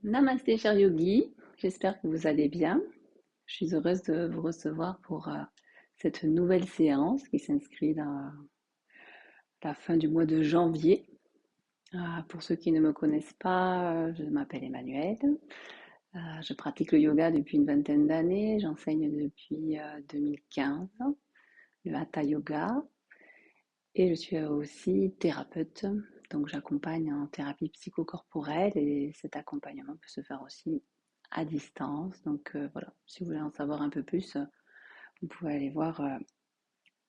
Namasté, cher yogi. J'espère que vous allez bien. Je suis heureuse de vous recevoir pour cette nouvelle séance qui s'inscrit dans la fin du mois de janvier. Pour ceux qui ne me connaissent pas, je m'appelle Emmanuelle. Je pratique le yoga depuis une vingtaine d'années. J'enseigne depuis 2015 le Hatha Yoga et je suis aussi thérapeute. Donc j'accompagne en thérapie psychocorporelle et cet accompagnement peut se faire aussi à distance. Donc voilà, si vous voulez en savoir un peu plus, vous pouvez aller voir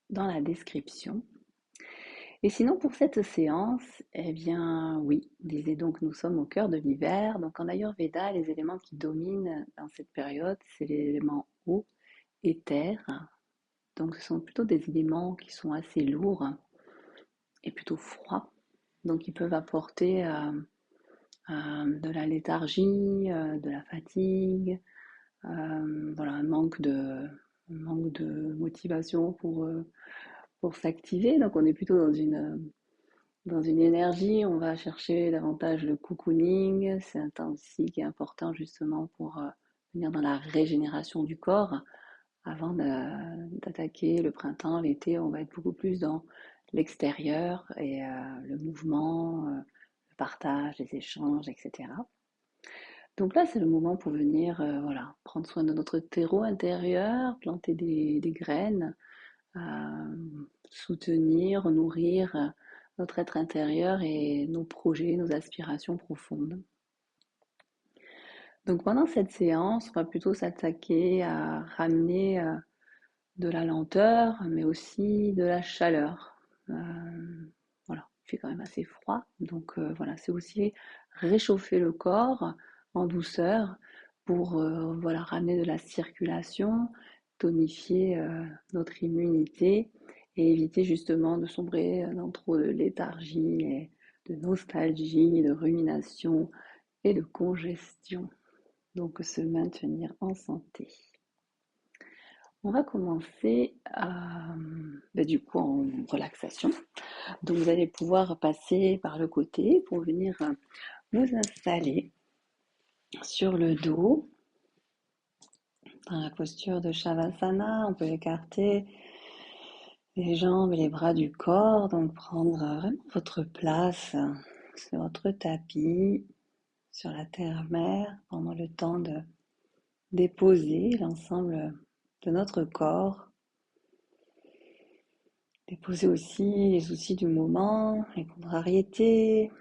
dans la description. Et sinon pour cette séance, eh bien oui, disait donc nous sommes au cœur de l'hiver. Donc en Ayurveda, les éléments qui dominent dans cette période, c'est l'élément eau et terre. Donc ce sont plutôt des éléments qui sont assez lourds et plutôt froids. Donc ils peuvent apporter de la léthargie, de la fatigue, voilà, un manque de motivation pour s'activer. Donc on est plutôt dans une énergie, on va chercher davantage le cocooning. C'est un temps aussi qui est important justement pour venir dans la régénération du corps. Avant d'attaquer le printemps, l'été, on va être beaucoup plus dans l'extérieur et le mouvement, le partage, les échanges, etc. Donc là, c'est le moment pour venir voilà, prendre soin de notre terreau intérieur, planter des graines, soutenir, nourrir notre être intérieur et nos projets, nos aspirations profondes. Donc pendant cette séance, on va plutôt s'attaquer à ramener de la lenteur, mais aussi de la chaleur. Voilà, il fait quand même assez froid, donc voilà, c'est aussi réchauffer le corps en douceur pour voilà, ramener de la circulation, tonifier notre immunité et éviter justement de sombrer dans trop de léthargie, et de nostalgie, de rumination et de congestion. Donc se maintenir en santé. On va commencer du coup en relaxation. Donc vous allez pouvoir passer par le côté pour venir vous installer sur le dos dans la posture de Shavasana. On peut écarter les jambes et les bras du corps, donc prendre vraiment votre place sur votre tapis, sur la terre-mère, pendant le temps de déposer l'ensemble de notre corps. Déposer aussi les soucis du moment, les contrariétés,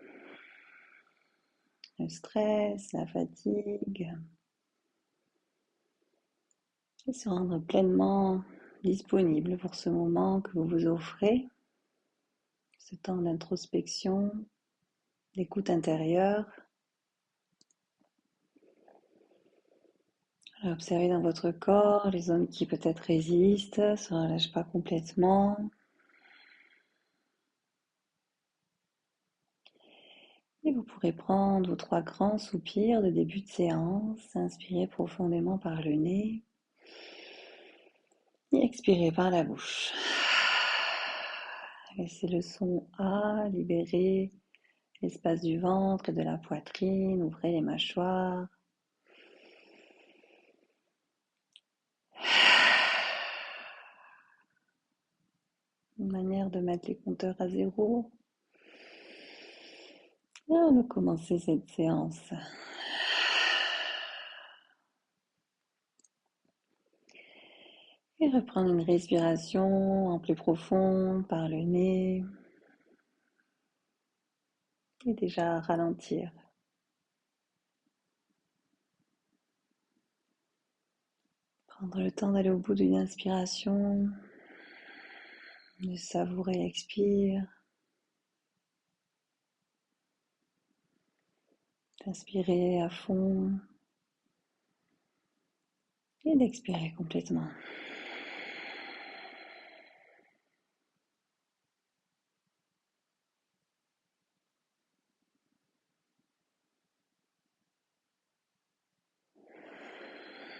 le stress, la fatigue, et se rendre pleinement disponible pour ce moment que vous vous offrez, ce temps d'introspection, d'écoute intérieure. Observez dans votre corps les zones qui peut-être résistent, ne se relâchent pas complètement. Et vous pourrez prendre vos 3 grands soupirs de début de séance, inspirez profondément par le nez et expirez par la bouche. Laissez le son A libérer l'espace du ventre et de la poitrine, ouvrez les mâchoires. Une manière de mettre les compteurs à zéro. Et on va commencer cette séance. Et reprendre une respiration en plus profond par le nez. Et déjà ralentir. Prendre le temps d'aller au bout d'une inspiration, de savourer l'expire, d'inspirer à fond et d'expirer complètement.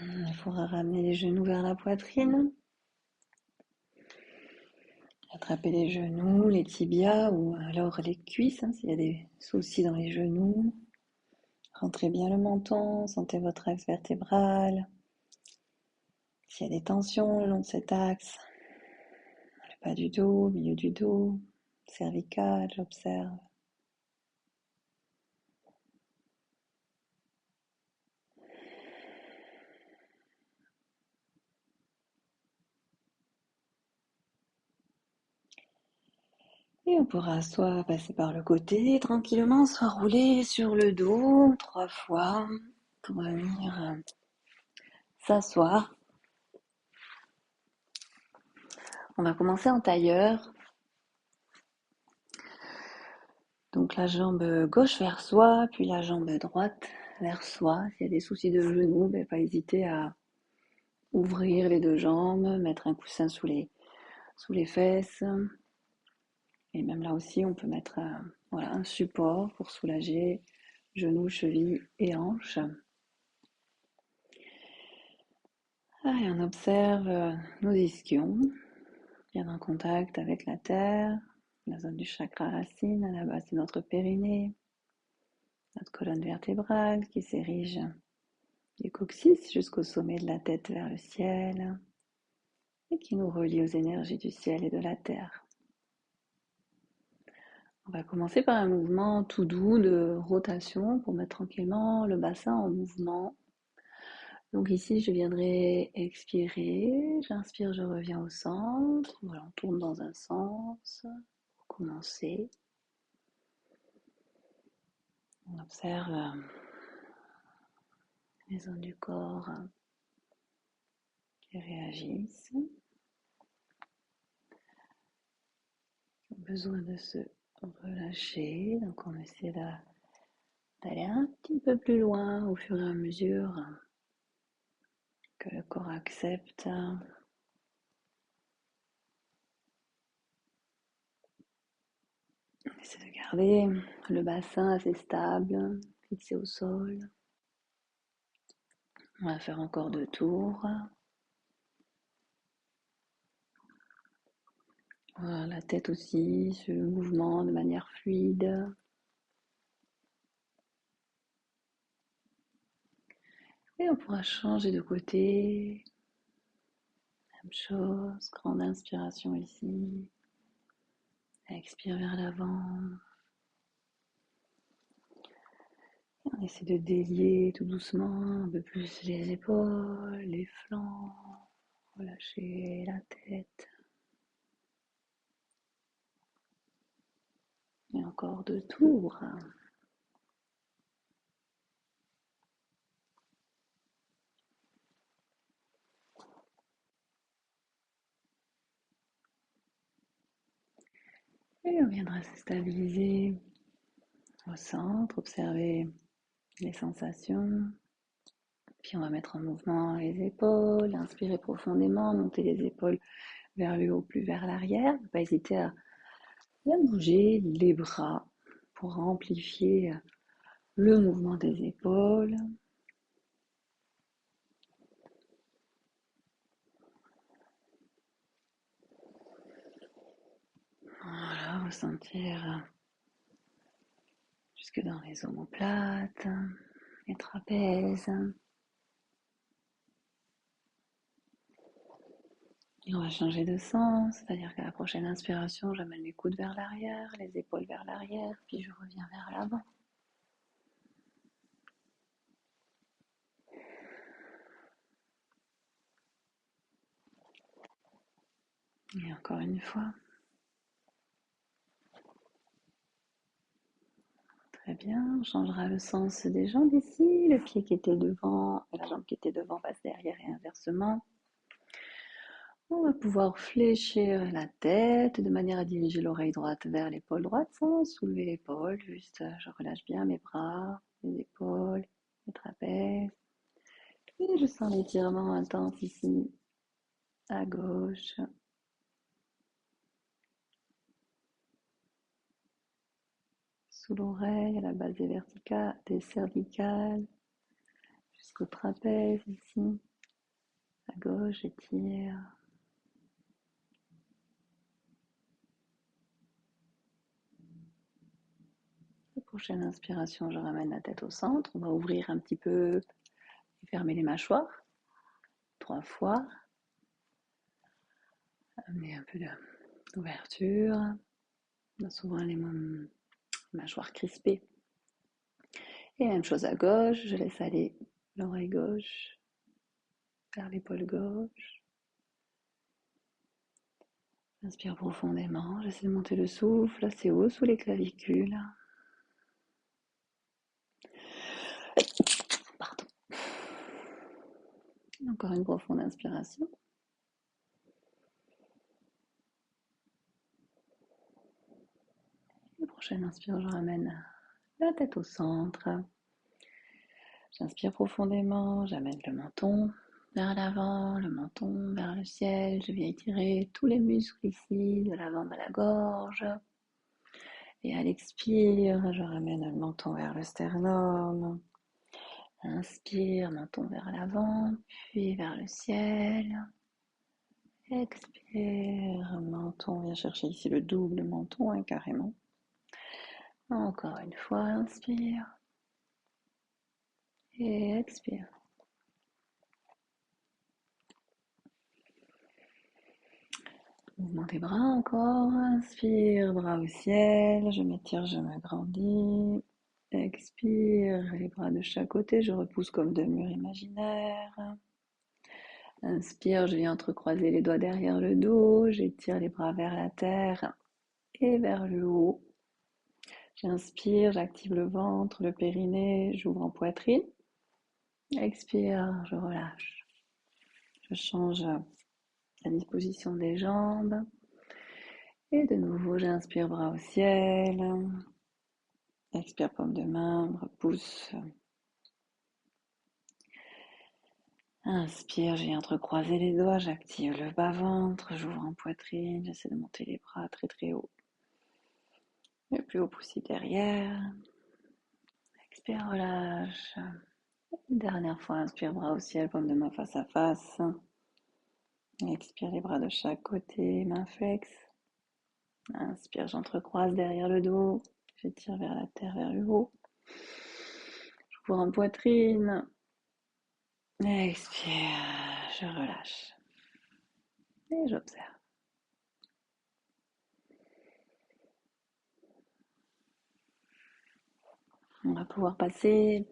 Il faudra ramener les genoux vers la poitrine. Attraper les genoux, les tibias ou alors les cuisses, s'il y a des soucis dans les genoux. Rentrez bien le menton, sentez votre axe vertébral. S'il y a des tensions le long de cet axe, le bas du dos, milieu du dos, cervical, j'observe. Et on pourra soit passer par le côté tranquillement, soit rouler sur le dos 3 fois pour venir s'asseoir. On va commencer en tailleur. Donc la jambe gauche vers soi, puis la jambe droite vers soi. S'il y a des soucis de genoux, pas hésiter à ouvrir les deux jambes, mettre un coussin sous les fesses. Et même là aussi, on peut mettre un support pour soulager genoux, chevilles et hanches. Et on observe nos ischions, bien en contact avec la terre, la zone du chakra racine, à la base de notre périnée, notre colonne vertébrale qui s'érige du coccyx jusqu'au sommet de la tête vers le ciel et qui nous relie aux énergies du ciel et de la terre. On va commencer par un mouvement tout doux de rotation pour mettre tranquillement le bassin en mouvement. Donc ici, je viendrai expirer, j'inspire, je reviens au centre. Voilà, on tourne dans un sens pour commencer. On observe les zones du corps qui réagissent. Qui ont besoin de se relâcher. Donc on essaie d'aller un petit peu plus loin au fur et à mesure que le corps accepte. On essaie de garder le bassin assez stable, fixé au sol. On va faire encore 2 tours. Voilà, la tête aussi, ce mouvement de manière fluide. Et on pourra changer de côté. Même chose, grande inspiration ici. Expire vers l'avant. On essaie de délier tout doucement un peu plus les épaules, les flancs, relâcher la tête. Et encore 2 tours. Et on viendra se stabiliser au centre, observer les sensations. Puis on va mettre en mouvement les épaules, inspirer profondément, monter les épaules vers le haut, plus vers l'arrière. Ne pas hésiter à bien bouger les bras pour amplifier le mouvement des épaules. Voilà, ressentir jusque dans les omoplates, les trapèzes. Et on va changer de sens, c'est-à-dire qu'à la prochaine inspiration, j'amène les coudes vers l'arrière, les épaules vers l'arrière, puis je reviens vers l'avant. Et encore une fois. Très bien, on changera le sens des jambes ici. Le pied qui était devant et la jambe qui était devant passe derrière et inversement. On va pouvoir fléchir la tête de manière à diriger l'oreille droite vers l'épaule droite sans soulever l'épaule. Juste, je relâche bien mes bras, les épaules, les trapèzes. Et je sens l'étirement intense ici, à gauche. Sous l'oreille, à la base des cervicales, jusqu'au trapèze ici. À gauche, j'étire. Prochaine inspiration, je ramène la tête au centre. On va ouvrir un petit peu et fermer les mâchoires. 3 fois. Amener un peu d'ouverture. On a souvent les mâchoires crispées. Et même chose à gauche, je laisse aller l'oreille gauche vers l'épaule gauche. J'inspire profondément, j'essaie de monter le souffle assez haut sous les clavicules. Pardon. Encore une profonde inspiration. Et prochaine inspire, je ramène la tête au centre. J'inspire profondément, j'amène le menton vers l'avant, le menton vers le ciel. Je viens étirer tous les muscles ici, de la jambe à la gorge. Et à l'expire, je ramène le menton vers le sternum. Inspire, menton vers l'avant, puis vers le ciel. Expire, menton, viens chercher ici le double menton, hein, carrément. Encore une fois, inspire. Et expire. Mouvement des bras encore. Inspire, bras au ciel. Je m'étire, je m'agrandis. Expire, les bras de chaque côté. Je repousse comme deux murs imaginaires. Inspire, je viens entrecroiser les doigts derrière le dos. J'étire les bras vers la terre et vers le haut. J'inspire, j'active le ventre, le périnée. J'ouvre en poitrine. Expire, je relâche. Je change la disposition des jambes. Et de nouveau, j'inspire, bras au ciel. Expire, paume de main, repousse. Inspire, j'ai entrecroisé les doigts, j'active le bas-ventre, j'ouvre en poitrine, j'essaie de monter les bras très très haut. Le plus haut possible derrière. Expire, relâche. Dernière fois, inspire, bras au ciel, paume de main face à face. Expire, les bras de chaque côté, main flex. Inspire, j'entrecroise derrière le dos. J'étire vers la terre, vers le haut. J'ouvre en poitrine. Expire, je relâche. Et j'observe. On va pouvoir passer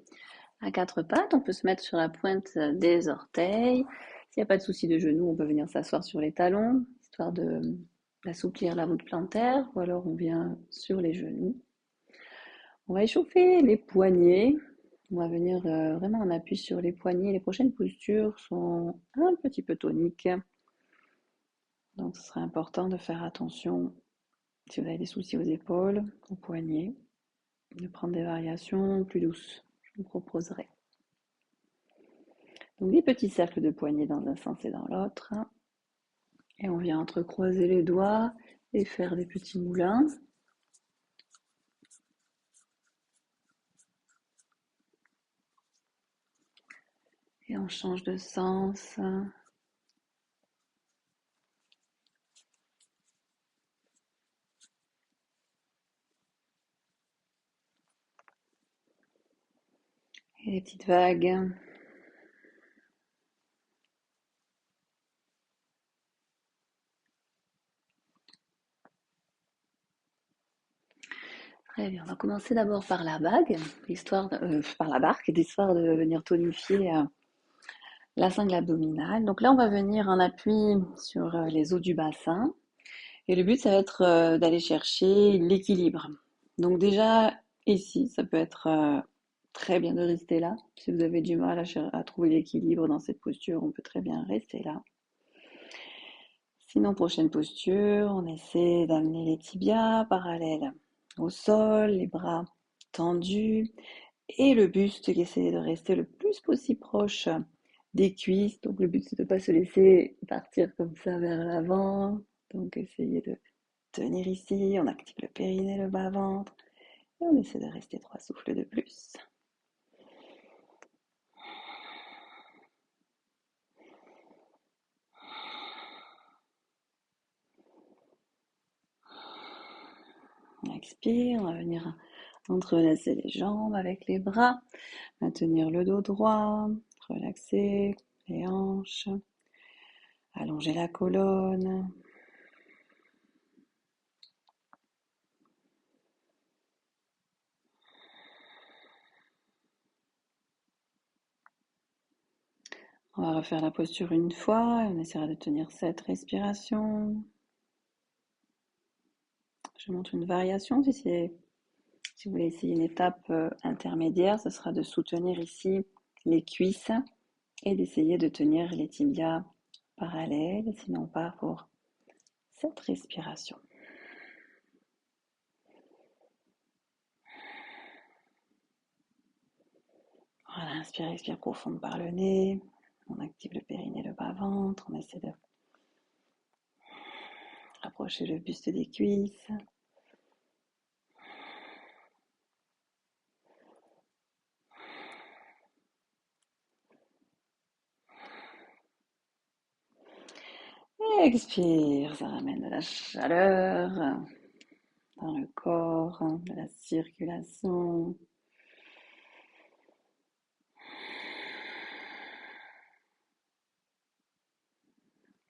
à quatre pattes. On peut se mettre sur la pointe des orteils. S'il n'y a pas de souci de genoux, on peut venir s'asseoir sur les talons, histoire d'assouplir la voûte plantaire, ou alors on vient sur les genoux. On va échauffer les poignets. On va venir vraiment en appui sur les poignets. Les prochaines postures sont un petit peu toniques. Donc ce serait important de faire attention si vous avez des soucis aux épaules, aux poignets, de prendre des variations plus douces. Je vous proposerai. Donc des petits cercles de poignets dans un sens et dans l'autre. Et on vient entrecroiser les doigts et faire des petits moulins. Et on change de sens. Et des petites vagues. Très bien, on va commencer d'abord par la bague, par la barque, histoire de venir tonifier la sangle abdominale. Donc là, on va venir en appui sur les os du bassin. Et le but, ça va être d'aller chercher l'équilibre. Donc déjà, ici, ça peut être très bien de rester là. Si vous avez du mal à trouver l'équilibre dans cette posture, on peut très bien rester là. Sinon, prochaine posture, on essaie d'amener les tibias parallèles au sol, les bras tendus et le buste qui essaie de rester le plus possible proche des cuisses. Donc le but, c'est de ne pas se laisser partir comme ça vers l'avant. Donc essayez de tenir ici, on active le périnée, le bas-ventre et on essaie de rester 3 souffles de plus. On expire, on va venir Entrelacer les jambes avec les bras. Maintenir le dos droit. Relaxer les hanches. Allonger la colonne. On va refaire la posture une fois et on essaiera de tenir 7 respirations. Je montre une variation. Si vous voulez essayer une étape intermédiaire, ce sera de soutenir ici les cuisses et d'essayer de tenir les tibias parallèles. Sinon, on part pour 7 respirations. Voilà, inspire, expire profonde par le nez. On active le périnée, le bas-ventre. On essaie de rapprocher le buste des cuisses. Et expire, ça ramène de la chaleur dans le corps, de la circulation.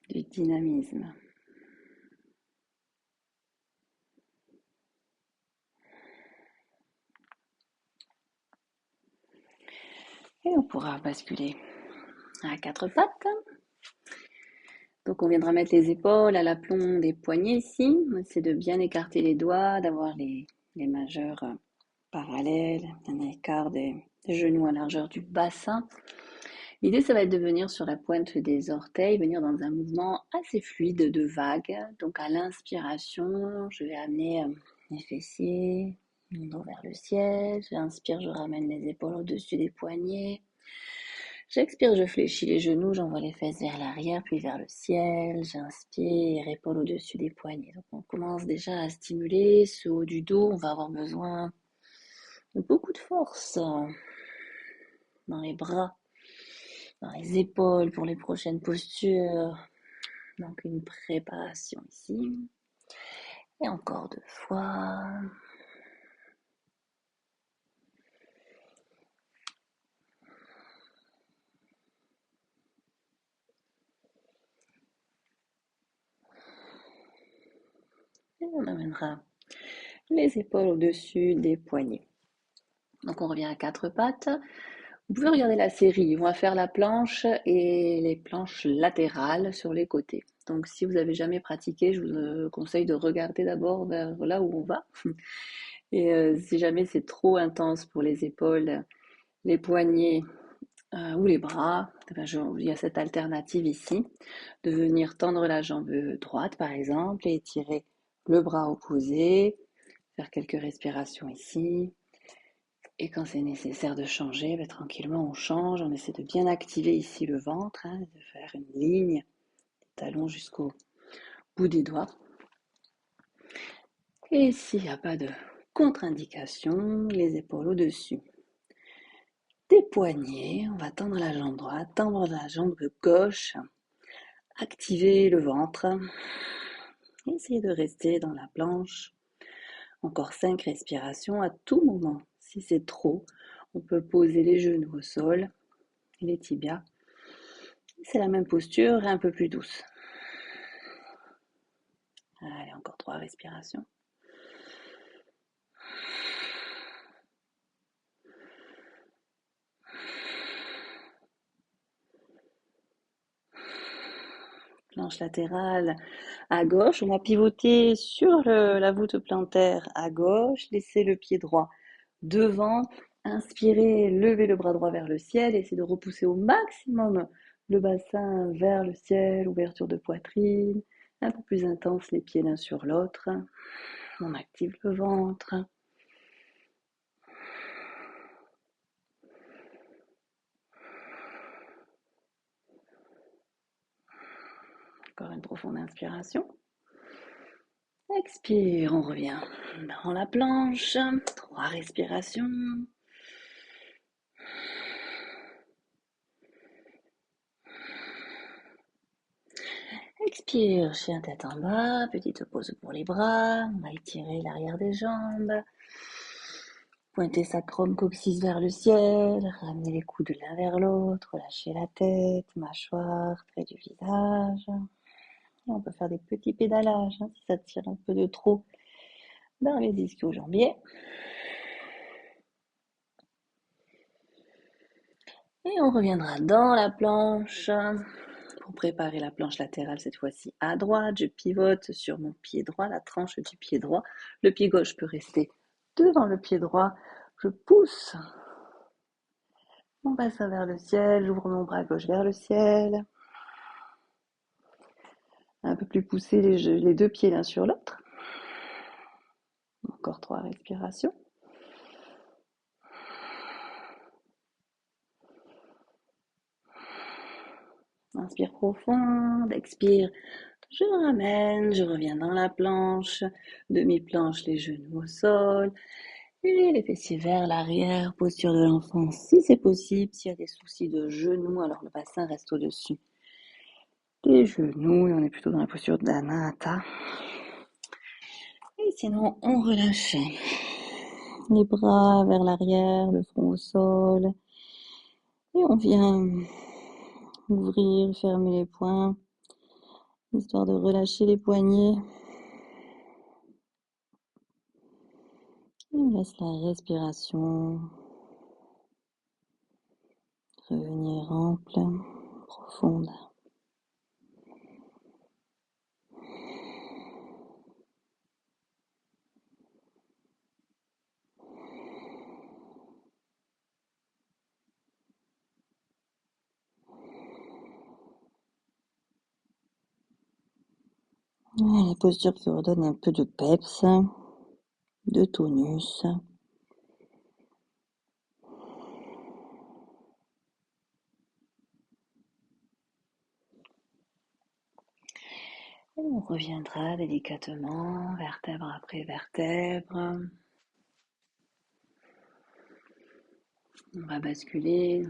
Du dynamisme. Et on pourra basculer à 4 pattes. Donc on viendra mettre les épaules à l'aplomb des poignets ici. On essaie de bien écarter les doigts, d'avoir les majeurs parallèles, un écart des genoux à largeur du bassin. L'idée, ça va être de venir sur la pointe des orteils, venir dans un mouvement assez fluide de vague. Donc à l'inspiration, je vais amener mes fessiers, mon dos vers le ciel. J'inspire, je ramène les épaules au-dessus des poignets. J'expire, je fléchis les genoux, j'envoie les fesses vers l'arrière, puis vers le ciel. J'inspire, épaules au-dessus des poignets. Donc on commence déjà à stimuler ce haut du dos. On va avoir besoin de beaucoup de force dans les bras, dans les épaules pour les prochaines postures. Donc une préparation ici. Et encore 2 fois. Et on amènera les épaules au-dessus des poignets. Donc on revient à 4 pattes. Vous pouvez regarder la série. On va faire la planche et les planches latérales sur les côtés. Donc si vous n'avez jamais pratiqué, je vous conseille de regarder d'abord vers là où on va. Et si jamais c'est trop intense pour les épaules, les poignets ou les bras, il y a cette alternative ici de venir tendre la jambe droite par exemple et étirer le bras opposé, faire quelques respirations ici. Et quand c'est nécessaire de changer, tranquillement on change, on essaie de bien activer ici le ventre, de faire une ligne, des talons jusqu'au bout des doigts. Et s'il n'y a pas de contre-indication, les épaules au-dessus des poignets, on va tendre la jambe droite, tendre la jambe gauche, activer le ventre, essayer de rester dans la planche. Encore 5 respirations à tout moment. Si c'est trop, on peut poser les genoux au sol, les tibias. C'est la même posture, un peu plus douce. Allez, encore 3 respirations. Planche latérale à gauche. On va pivoter sur la voûte plantaire à gauche. Laissez le pied droit devant. Inspirez, levez le bras droit vers le ciel. Essayez de repousser au maximum le bassin vers le ciel. Ouverture de poitrine. Un peu plus intense, les pieds l'un sur l'autre. On active le ventre. Encore une profonde inspiration. Expire, on revient dans la planche. 3 respirations. Expire, chien tête en bas. Petite pause pour les bras. On va étirer l'arrière des jambes. Pointer sacrum coccyx vers le ciel, ramener les coudes l'un vers l'autre, relâcher la tête, mâchoire, trait du visage. Et on peut faire des petits pédalages si ça tire un peu de trop dans les ischio-jambiers. Et on reviendra dans la planche. Pour préparer la planche latérale cette fois-ci à droite, je pivote sur mon pied droit, la tranche du pied droit. Le pied gauche peut rester devant le pied droit. Je pousse mon bassin vers le ciel, j'ouvre mon bras gauche vers le ciel. Un peu plus poussé les deux pieds l'un sur l'autre. Encore 3 respirations. Inspire profonde, expire. Je ramène, je reviens dans la planche, demi-planche, les genoux au sol, et les fessiers vers l'arrière, posture de l'enfant si c'est possible. S'il y a des soucis de genoux, alors le bassin reste au-dessus des genoux et on est plutôt dans la posture d'Anahata. Et sinon, on relâche les bras vers l'arrière, le front au sol, et on vient ouvrir, fermer les poings, histoire de relâcher les poignets. On laisse la respiration revenir ample, profonde. La posture qui redonne un peu de peps, de tonus. Et on reviendra délicatement, vertèbre après vertèbre. On va basculer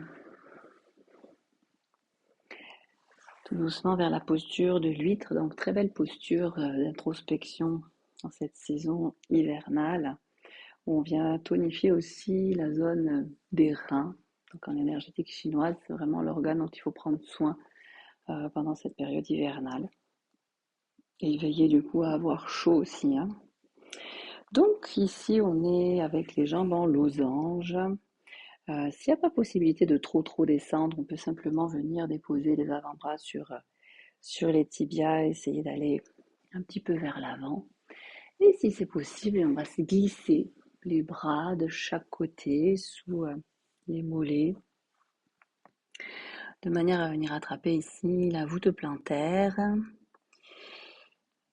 tout doucement vers la posture de l'huître. Donc très belle posture d'introspection dans cette saison hivernale, où on vient tonifier aussi la zone des reins. Donc en énergétique chinoise, c'est vraiment l'organe dont il faut prendre soin pendant cette période hivernale. Et veiller du coup à avoir chaud aussi. Donc ici, on est avec les jambes en losange. S'il n'y a pas possibilité de trop descendre, on peut simplement venir déposer les avant-bras sur les tibias, essayer d'aller un petit peu vers l'avant. Et si c'est possible, on va se glisser les bras de chaque côté sous les mollets, de manière à venir attraper ici la voûte plantaire.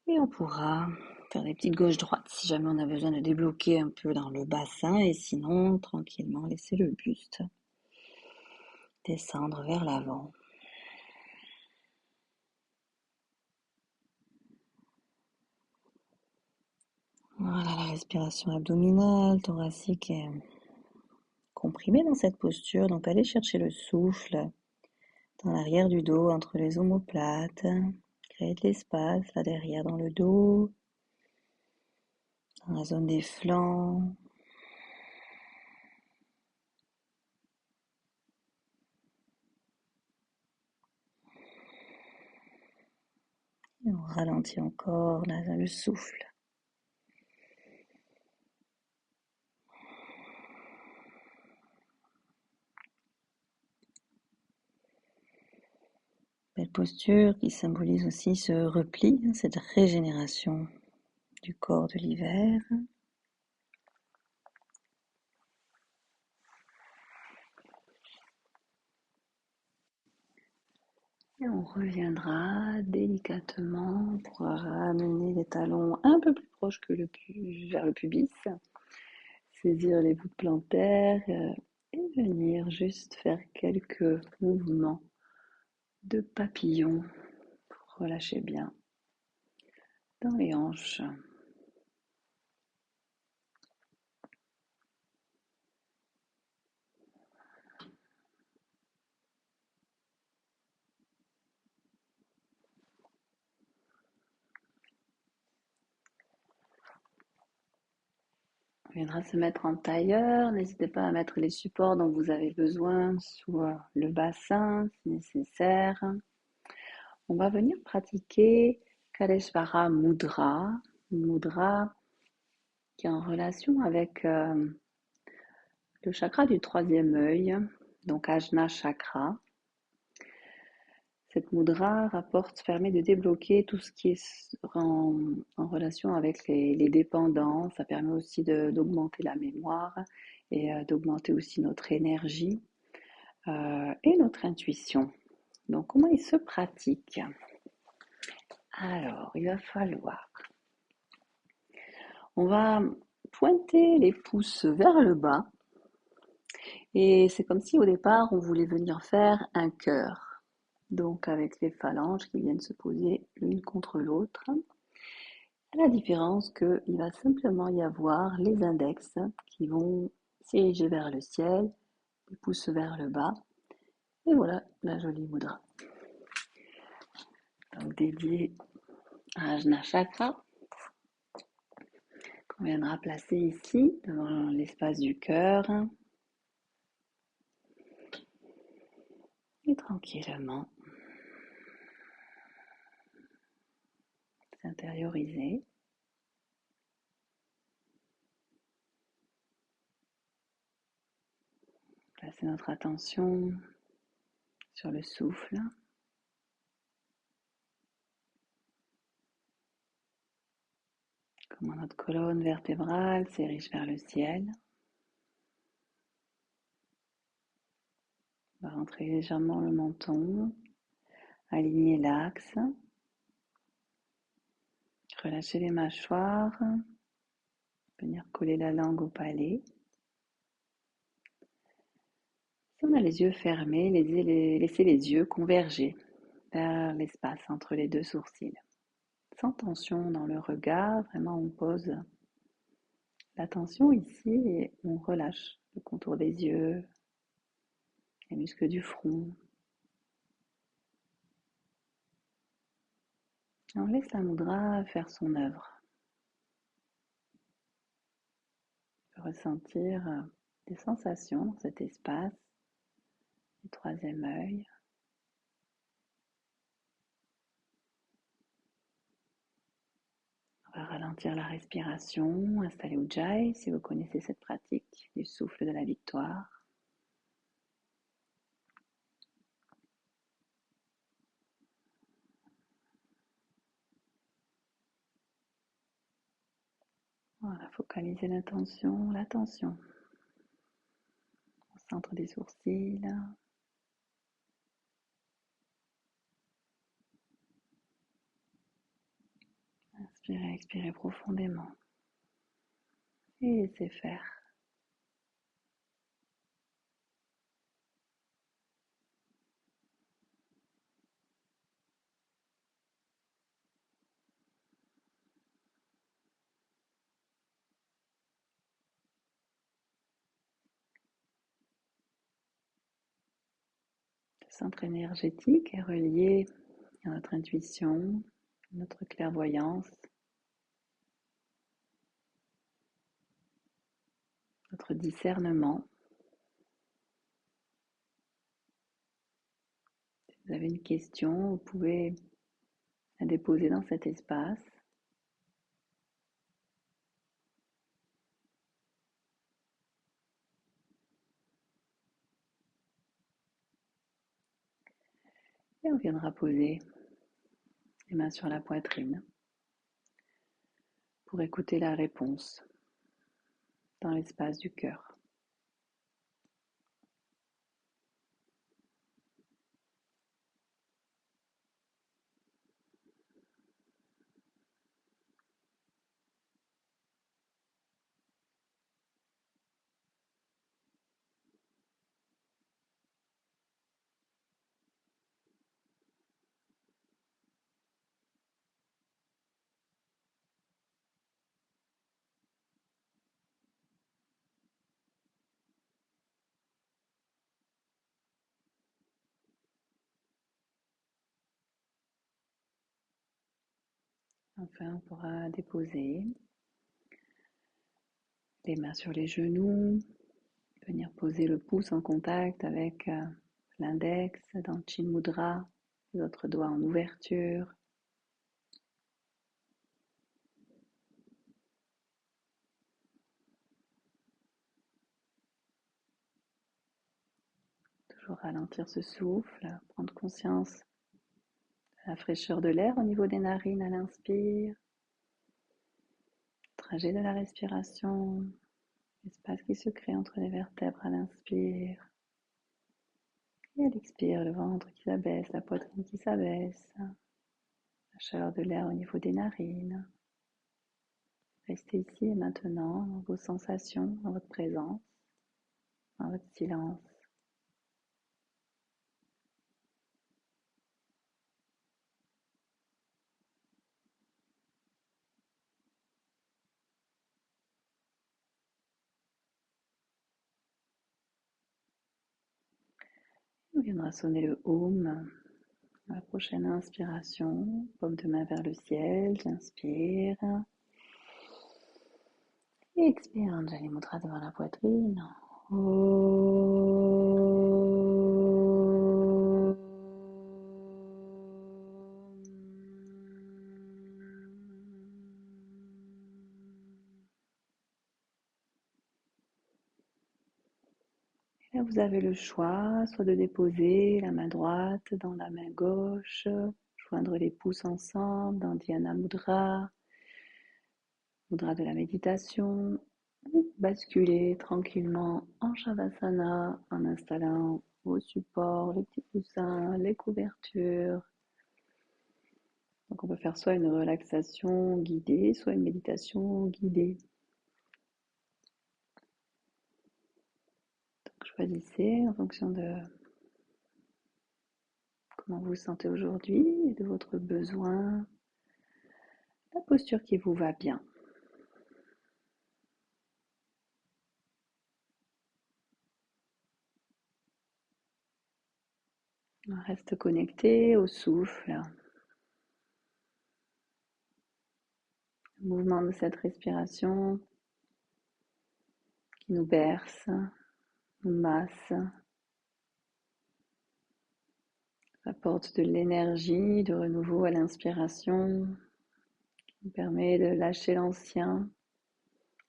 Et on pourra faire des petites gauche-droite si jamais on a besoin de débloquer un peu dans le bassin, et sinon tranquillement laisser le buste descendre vers l'avant. Voilà, la respiration abdominale, thoracique est comprimée dans cette posture. Donc allez chercher le souffle dans l'arrière du dos, entre les omoplates. Créez de l'espace là derrière dans le dos, dans la zone des flancs. Et on ralentit encore là, le souffle. Belle posture qui symbolise aussi ce repli, cette régénération du corps de l'hiver. Et on reviendra délicatement pour ramener les talons un peu plus proches que vers le pubis. Saisir les voûtes plantaires et venir juste faire quelques mouvements de papillon pour relâcher bien dans les hanches. viendra se mettre en tailleur. N'hésitez pas à mettre les supports dont vous avez besoin sous le bassin si nécessaire. On va venir pratiquer Kaleshvara Mudra, une mudra qui est en relation avec le chakra du troisième œil, donc Ajna Chakra. Cette mudra permet de débloquer tout ce qui est en relation avec les dépendances. Ça permet aussi d'augmenter la mémoire et d'augmenter aussi notre énergie et notre intuition. Donc, comment il se pratique? Alors, il va falloir... On va pointer les pouces vers le bas. Et c'est comme si au départ, on voulait venir faire un cœur. Donc, avec les phalanges qui viennent se poser l'une contre l'autre. À la différence qu'il va simplement y avoir les index qui vont s'ériger vers le ciel, les pouces vers le bas. Et voilà la jolie mudra. Donc, dédiée à Ajna Chakra, qu'on viendra placer ici, devant l'espace du cœur. Et tranquillement, s'intérioriser. Placer notre attention sur le souffle. Comment notre colonne vertébrale s'érige vers le ciel. On va rentrer légèrement le menton, aligner l'axe, relâcher les mâchoires, venir coller la langue au palais. Si on a les yeux fermés, laissez les yeux converger vers l'espace entre les deux sourcils. Sans tension dans le regard, vraiment on pose l'attention ici et on relâche le contour des yeux, les muscles du front. Et on laisse la mudra faire son œuvre. On peut ressentir des sensations dans cet espace du troisième œil. On va ralentir la respiration, installer Ujjayi si vous connaissez cette pratique du souffle de la victoire. Voilà, focaliser l'attention au centre des sourcils. Inspirez, expirez profondément et laissez faire. Le centre énergétique est relié à notre intuition, notre clairvoyance, notre discernement. Si vous avez une question, vous pouvez la déposer dans cet espace. Et on viendra poser les mains sur la poitrine pour écouter la réponse dans l'espace du cœur. Enfin, on pourra déposer Les mains sur les genoux, venir poser le pouce en contact avec l'index dans le Chin Mudra, les autres doigts en ouverture. Toujours ralentir ce souffle, prendre conscience de la fraîcheur de l'air au niveau des narines à l'inspire, trajet de la respiration, l'espace qui se crée entre les vertèbres à l'inspire. Et à l'expire, le ventre qui s'abaisse, la poitrine qui s'abaisse, la chaleur de l'air au niveau des narines. Restez ici et maintenant dans vos sensations, dans votre présence, dans votre silence. On viendra sonner le Om. À la prochaine inspiration, paume de main vers le ciel, j'inspire. Et expire, Anjali Mudra devant la poitrine. Et là, vous avez le choix, soit de déposer la main droite dans la main gauche, joindre les pouces ensemble dans Dhyana Mudra, Mudra de la méditation, ou basculer tranquillement en Shavasana en installant vos supports, les petits coussins, les couvertures. Donc on peut faire soit une relaxation guidée, soit une méditation guidée. Donc choisissez en fonction de comment vous vous sentez aujourd'hui et de votre besoin, la posture qui vous va bien. On reste connecté au souffle, au mouvement de cette respiration qui nous berce, nous masse, apporte de l'énergie, de renouveau à l'inspiration, qui nous permet de lâcher l'ancien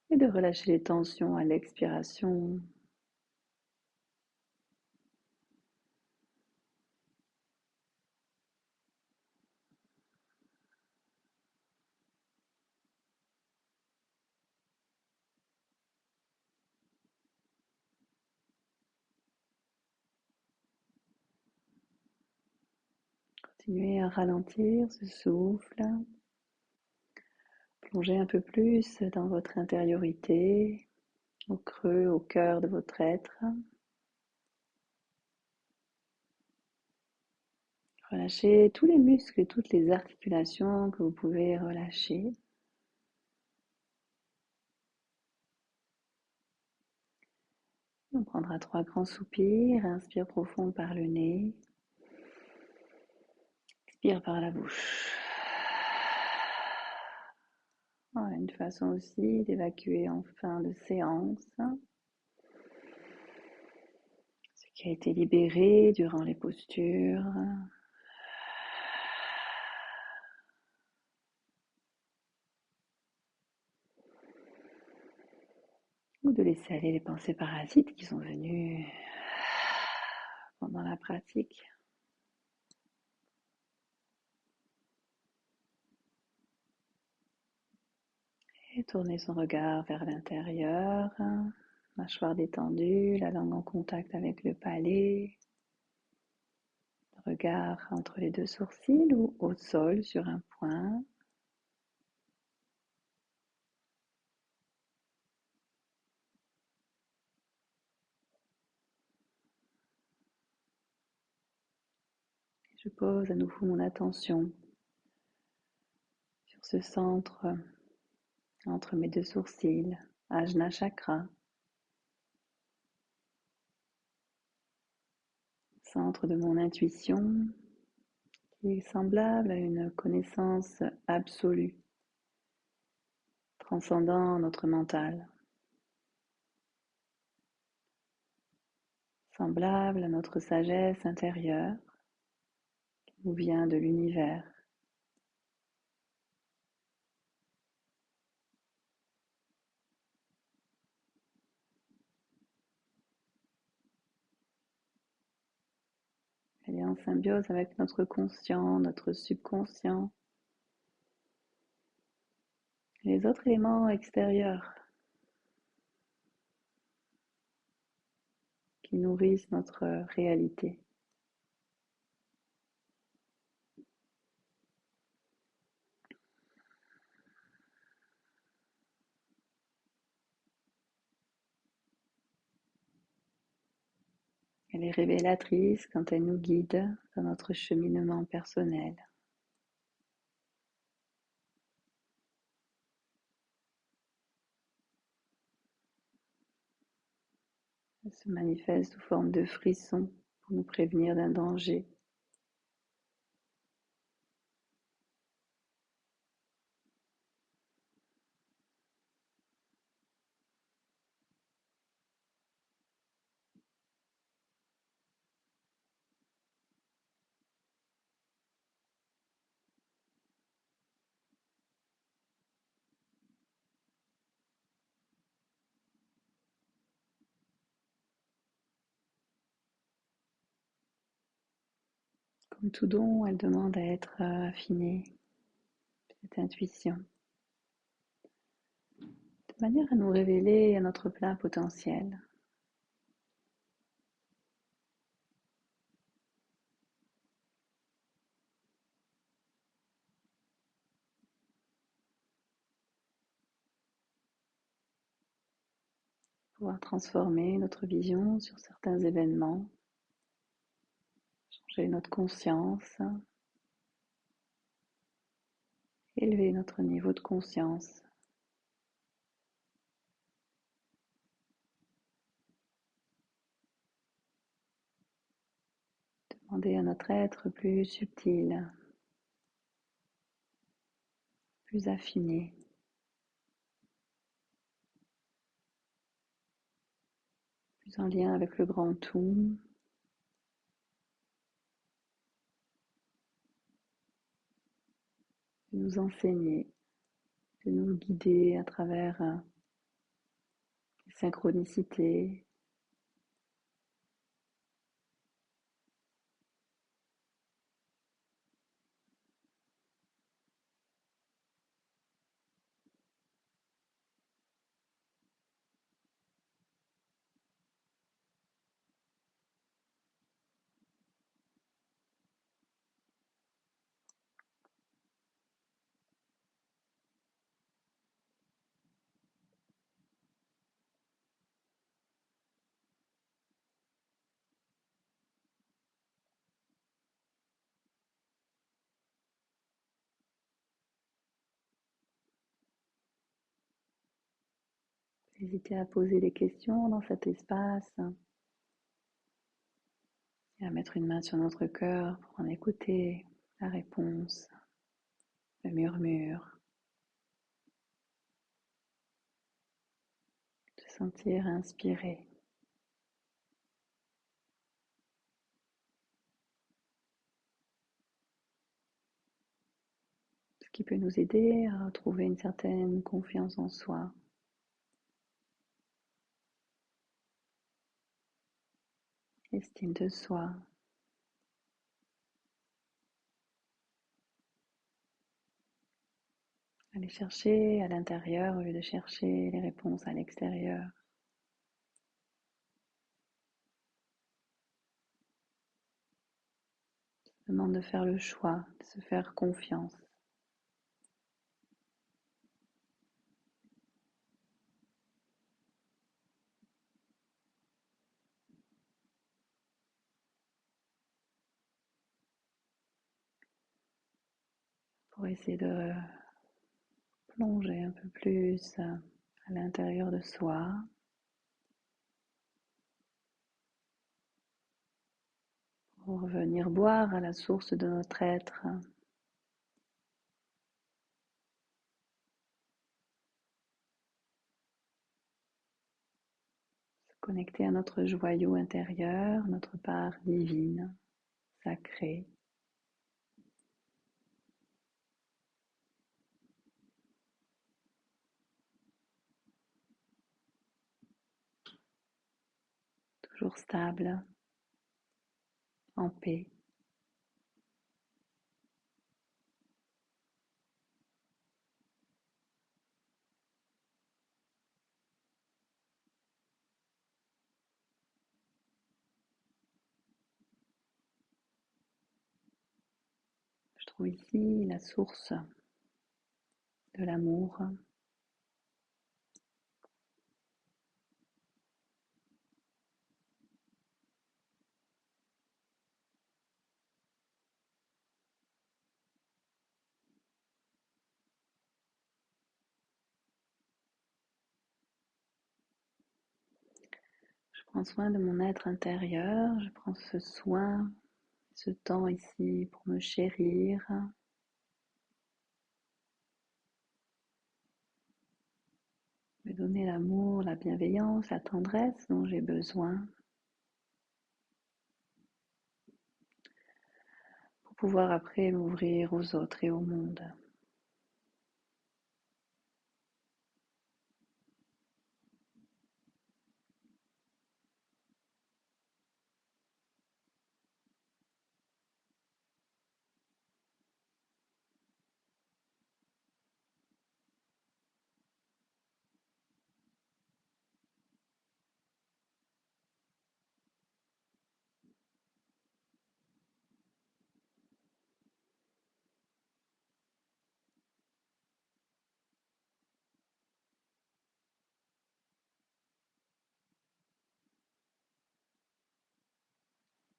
et de relâcher les tensions à l'expiration. Continuez à ralentir ce souffle, plongez un peu plus dans votre intériorité, au creux, au cœur de votre être. Relâchez tous les muscles et toutes les articulations que vous pouvez relâcher. On prendra 3 grands soupirs, inspire profond par le nez, expire par la bouche. Voilà, une façon aussi d'évacuer en fin de séance ce qui a été libéré durant les postures. Ou de laisser aller les pensées parasites qui sont venues pendant la pratique. Et tourner son regard vers l'intérieur, mâchoire détendue, la langue en contact avec le palais, le regard entre les deux sourcils ou au sol sur un point. Je pose à nouveau mon attention sur ce centre entre mes deux sourcils, Ajna Chakra, centre de mon intuition qui est semblable à une connaissance absolue, transcendant notre mental. semblable à notre sagesse intérieure qui nous vient de l'univers. Elle est en symbiose avec notre conscient, notre subconscient, et les autres éléments extérieurs qui nourrissent notre réalité. Elle est révélatrice quand elle nous guide dans notre cheminement personnel. Elle se manifeste sous forme de frissons pour nous prévenir d'un danger. Comme tout don, elle demande à être affinée, cette intuition, de manière à nous révéler à notre plein potentiel. Pouvoir transformer notre vision sur certains événements, changer notre conscience, élever notre niveau de conscience. Demander à notre être plus subtil, plus affiné, plus en lien avec le grand tout, de nous enseigner, de nous guider à travers les synchronicités, hésiter à poser des questions dans cet espace et à mettre une main sur notre cœur pour en écouter la réponse, le murmure, se sentir inspiré. Ce qui peut nous aider à retrouver une certaine confiance en soi, estime de soi, aller chercher à l'intérieur au lieu de chercher les réponses à l'extérieur. Demande de faire le choix, de se faire confiance. Pour essayer de plonger un peu plus à l'intérieur de soi, pour revenir boire à la source de notre être, se connecter à notre joyau intérieur, notre part divine, sacrée. Toujours stable, en paix. Je trouve ici la source de l'amour. Je prends soin de mon être intérieur, je prends ce soin, ce temps ici pour me chérir, me donner l'amour, la bienveillance, la tendresse dont j'ai besoin pour pouvoir après m'ouvrir aux autres et au monde.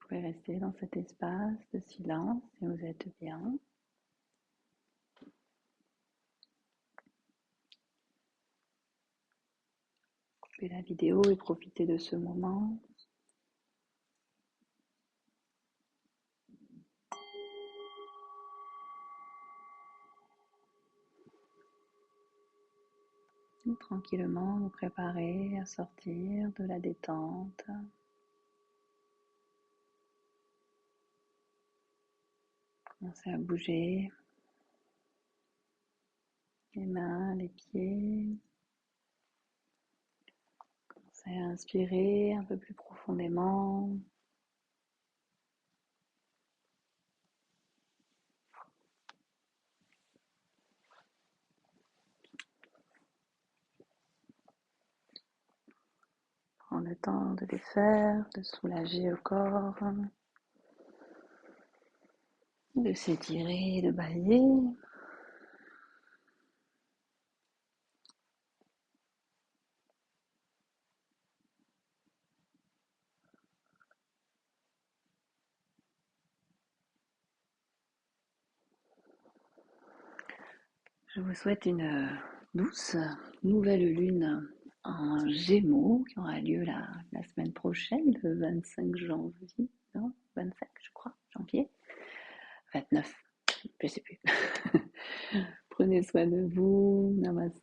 Vous pouvez rester dans cet espace de silence si vous êtes bien. Coupez la vidéo et profitez de ce moment. Et tranquillement vous préparez à sortir de la détente. Commencez à bouger les mains, les pieds. Commencez à inspirer un peu plus profondément. Prendre le temps de les faire, de soulager le corps, de s'étirer, de balayer. Je vous souhaite une douce nouvelle lune en Gémeaux qui aura lieu la semaine prochaine, le 25 janvier, non, 25 je crois, janvier, 29, je sais plus. Prenez soin de vous, namasté.